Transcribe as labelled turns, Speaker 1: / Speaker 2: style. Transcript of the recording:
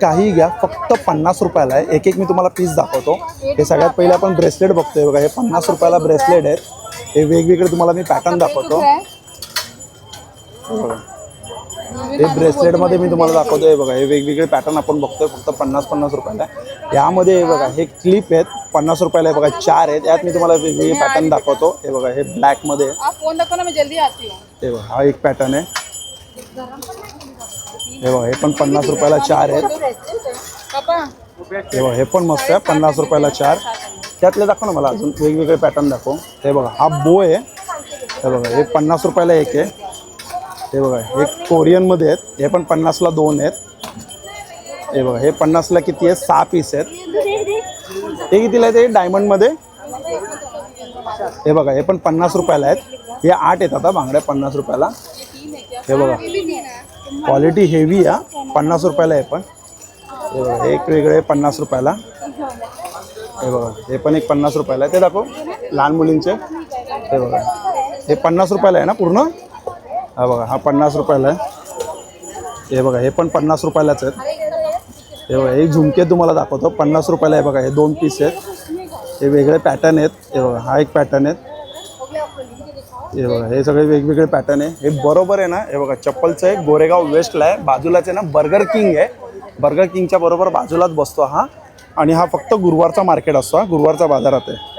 Speaker 1: काही घ्या, फक्त 50 रुपयाला आहे. एक एक मी तुम्हाला पीस दाखवतो. हे सगळ्यात पहिले आपण ब्रेसलेट बघतोय बघा. हे 50 रुपयाला ब्रेसलेट आहेत. हे वेगवेगळे तुम्हाला मी पॅटर्न दाखवतो. हे ब्रेसलेटमध्ये मी तुम्हाला दाखवतोय बघा. हे वेगवेगळे पॅटर्न आपण बघतोय फक्त 50 रुपयाला. यामध्ये हे बघा, हे क्लिप आहेत 50 रुपयाला आहे बघा. 4 आहेत. यात मी तुम्हाला वेगवेगळे पॅटर्न दाखवतो. हे बघा, हे ब्लॅकमध्ये हे बघा, हा एक पॅटर्न आहे. हे बघा, हे पण 50 रुपयाला 4 आहेत. हे बघा, हे पण मस्त आहे 50 रुपयाला 4. त्यातले दाखव ना मला अजून वेगवेगळे पॅटर्न दाखव. हे बघा, हा बो आहे. हे बघा, हे 50 रुपयाला एक आहे. हे बघा, हे कोरियनमध्ये आहेत. हे पण 50ला 2 आहेत. हे बघा, हे 50ला किती आहे? 6 पीस आहेत. हे कितीला आहे ते डायमंडमध्ये? हे बघा, हे पण 50 रुपयाला आहेत. हे 8 आहेत आता बांगड्या 50 रुपयाला. हे बघा, क्वालिटी हेवी आहे 50 रुपयाला. हे पण हे बघा, एक वेगळे 50 रुपयाला. हे बघा, हे पण एक 50 रुपयाला आहे. ते दाखव लहान मुलींचे. हे बघा, हे 50 रुपयाला आहे ना पूर्ण. हा बघा, हा 50 रुपयाला आहे. हे बघा, हे पण 50 रुपयालाच आहेत. हे बघा, हे झुमके तुम्हाला दाखवतो 50 रुपयाला आहे बघा. हे 2 पीस आहेत. हे वेगळे पॅटर्न आहेत. हे बघा, हा एक पॅटर्न आहे. हे बघा, हे सगळे वेगवेगळे पॅटर्न आहे. हे बरोबर आहे ना. हे बघा, चप्पलचं आहे. गोरेगाव वेस्टला आहे. बाजूलाच आहे ना बर्गर किंग आहे. बर्गर किंगच्या बरोबर बाजूलाच बसतो हा. आणि हा फक्त गुरुवारचा मार्केट असतो. हा गुरुवारचा बाजारात आहे.